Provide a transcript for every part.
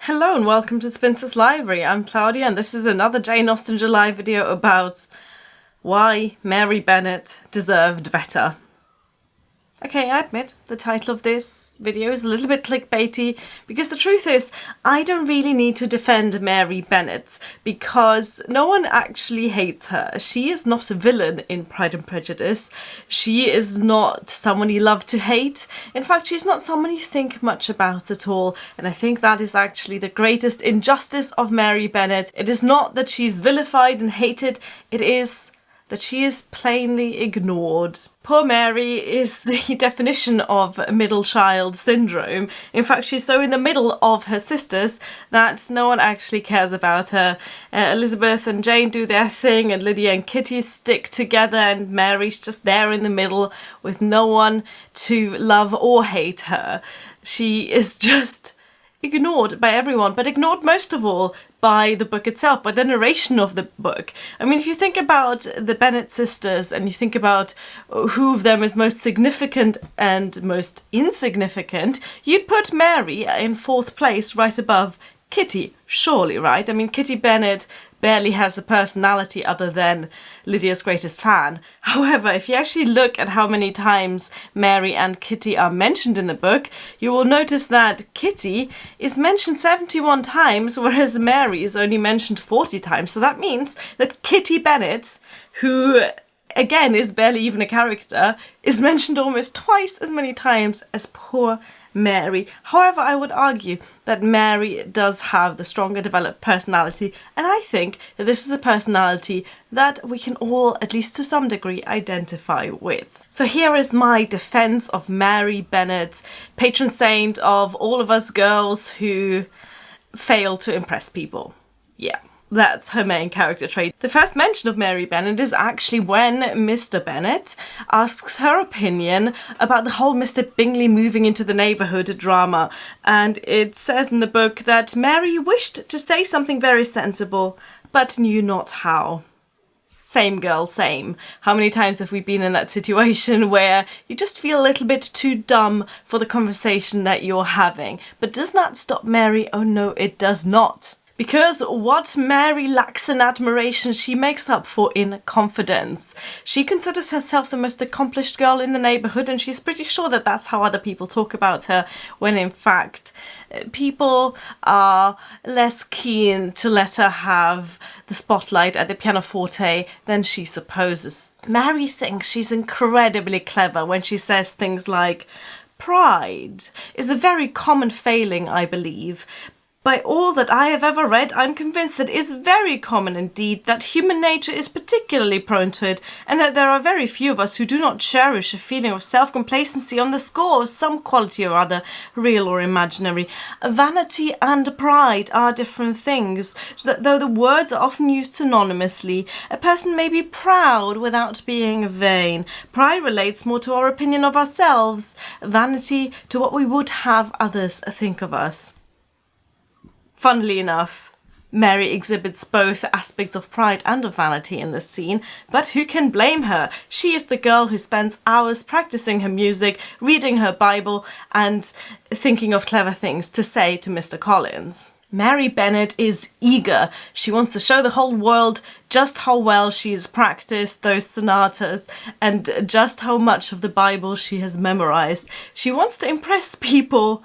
Hello and welcome to Spinster's Library. I'm Claudia and this is another Jane Austen July video about why Mary Bennet deserved better. Okay, I admit the title of this video is a little bit clickbaity because the truth is I don't really need to defend Mary Bennet because no one actually hates her. She is not a villain in Pride and Prejudice. She is not someone you love to hate. In fact, she's not someone you think much about at all, and I think that is actually the greatest injustice of Mary Bennet. It is not that she's vilified and hated, it is that she is plainly ignored. Poor Mary is the definition of middle child syndrome. In fact, she's so in the middle of her sisters that no one actually cares about her. Elizabeth and Jane do their thing and Lydia and Kitty stick together and Mary's just there in the middle with no one to love or hate her. She is just ignored by everyone, but ignored most of all by the book itself, by the narration of the book. I mean, if you think about the Bennet sisters and you think about who of them is most significant and most insignificant, you'd put Mary in fourth place right above Kitty, surely, right? I mean, Kitty Bennet barely has a personality other than Lydia's greatest fan. However, if you actually look at how many times Mary and Kitty are mentioned in the book, you will notice that Kitty is mentioned 71 times, whereas Mary is only mentioned 40 times. So that means that Kitty Bennet, who again is barely even a character, is mentioned almost twice as many times as poor Mary. However, I would argue that Mary does have the stronger developed personality, and I think that this is a personality that we can all, at least to some degree, identify with. So here is my defense of Mary Bennet, patron saint of all of us girls who fail to impress people. Yeah. That's her main character trait. The first mention of Mary Bennet is actually when Mr. Bennet asks her opinion about the whole Mr. Bingley moving into the neighbourhood drama. And it says in the book that Mary wished to say something very sensible, but knew not how. Same girl, same. How many times have we been in that situation where you just feel a little bit too dumb for the conversation that you're having? But does that stop Mary? Oh no, it does not. Because what Mary lacks in admiration, she makes up for in confidence. She considers herself the most accomplished girl in the neighbourhood, and she's pretty sure that that's how other people talk about her, when in fact people are less keen to let her have the spotlight at the pianoforte than she supposes. Mary thinks she's incredibly clever when she says things like, "Pride is a very common failing, I believe. By all that I have ever read, I'm convinced that it is very common indeed, that human nature is particularly prone to it, and that there are very few of us who do not cherish a feeling of self-complacency on the score of some quality or other, real or imaginary. Vanity and pride are different things, so that though the words are often used synonymously, a person may be proud without being vain. Pride relates more to our opinion of ourselves, vanity to what we would have others think of us." Funnily enough, Mary exhibits both aspects of pride and of vanity in this scene, but who can blame her? She is the girl who spends hours practicing her music, reading her Bible, and thinking of clever things to say to Mr. Collins. Mary Bennet is eager. She wants to show the whole world just how well she's practiced those sonatas and just how much of the Bible she has memorized. She wants to impress people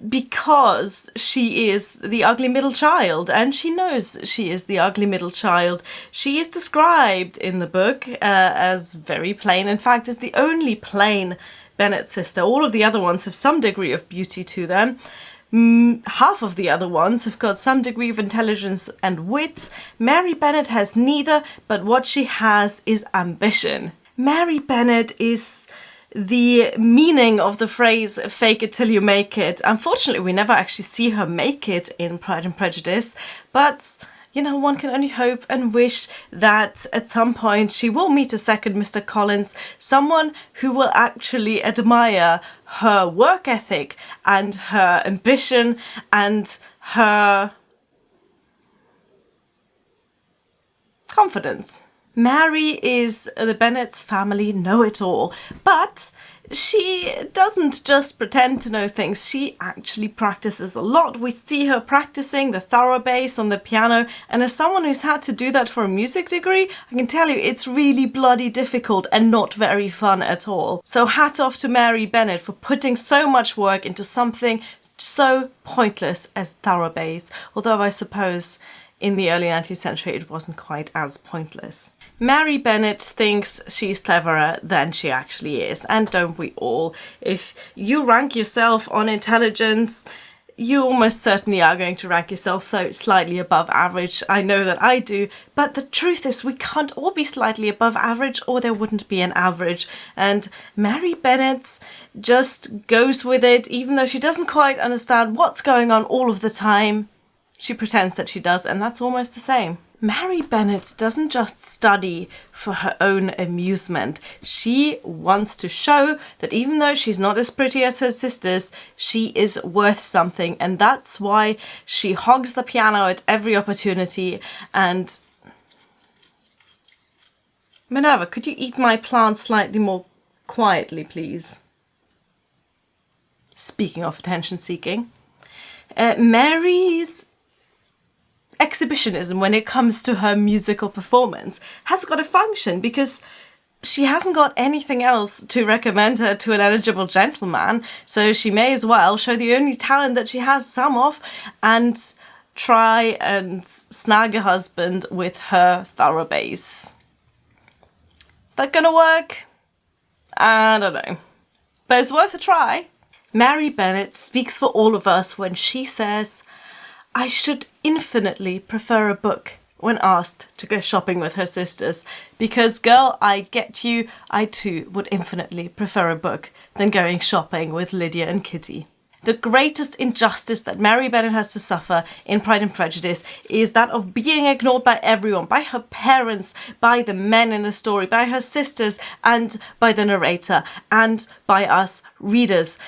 because she is the ugly middle child, and she knows she is the ugly middle child. She is described in the book as very plain, in fact is the only plain Bennet sister. All of the other ones have some degree of beauty to them. Half of the other ones have got some degree of intelligence and wit. Mary Bennet has neither, but what she has is ambition. Mary Bennet is the meaning of the phrase "fake it till you make it." Unfortunately, we never actually see her make it in Pride and Prejudice, but you know, one can only hope and wish that at some point she will meet a second Mr. Collins, someone who will actually admire her work ethic and her ambition and her confidence. Mary is the Bennet's family know-it-all, but she doesn't just pretend to know things, she actually practices a lot. We see her practicing the thorough bass on the piano, and as someone who's had to do that for a music degree, I can tell you it's really bloody difficult and not very fun at all. So hat off to Mary Bennet for putting so much work into something so pointless as thorough bass, although I suppose in the early 19th century it wasn't quite as pointless. Mary Bennet thinks she's cleverer than she actually is, and don't we all? If you rank yourself on intelligence, you almost certainly are going to rank yourself so slightly above average. I know that I do, but the truth is we can't all be slightly above average or there wouldn't be an average. And Mary Bennet just goes with it, even though she doesn't quite understand what's going on all of the time. She pretends that she does, and that's almost the same. Mary Bennet doesn't just study for her own amusement. She wants to show that even though she's not as pretty as her sisters, she is worth something, and that's why she hogs the piano at every opportunity. And Minerva, could you eat my plant slightly more quietly, please? Speaking of attention seeking, Mary's exhibitionism when it comes to her musical performance has got a function, because she hasn't got anything else to recommend her to an eligible gentleman, so she may as well show the only talent that she has some of and try and snag a husband with her thorough bass. That gonna work? I don't know, but it's worth a try. Mary Bennet speaks for all of us when she says, "I should infinitely prefer a book," when asked to go shopping with her sisters, because, girl, I get you, I too would infinitely prefer a book than going shopping with Lydia and Kitty. The greatest injustice that Mary Bennet has to suffer in Pride and Prejudice is that of being ignored by everyone, by her parents, by the men in the story, by her sisters, and by the narrator, and by us readers.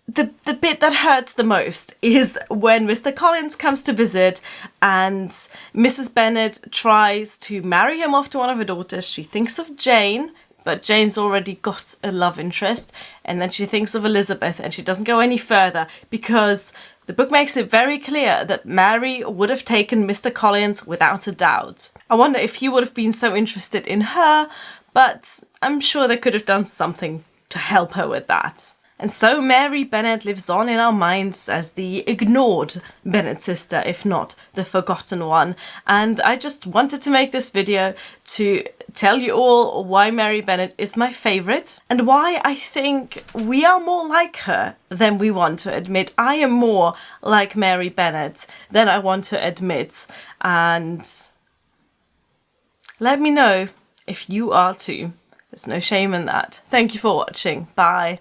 The bit that hurts the most is when Mr. Collins comes to visit and Mrs. Bennet tries to marry him off to one of her daughters. She thinks of Jane, but Jane's already got a love interest, and then she thinks of Elizabeth, and she doesn't go any further because the book makes it very clear that Mary would have taken Mr. Collins without a doubt. I wonder if he would have been so interested in her, but I'm sure they could have done something to help her with that. And so Mary Bennet lives on in our minds as the ignored Bennet sister, if not the forgotten one. And I just wanted to make this video to tell you all why Mary Bennet is my favourite and why I think we are more like her than we want to admit. I am more like Mary Bennet than I want to admit. And let me know if you are too. There's no shame in that. Thank you for watching. Bye.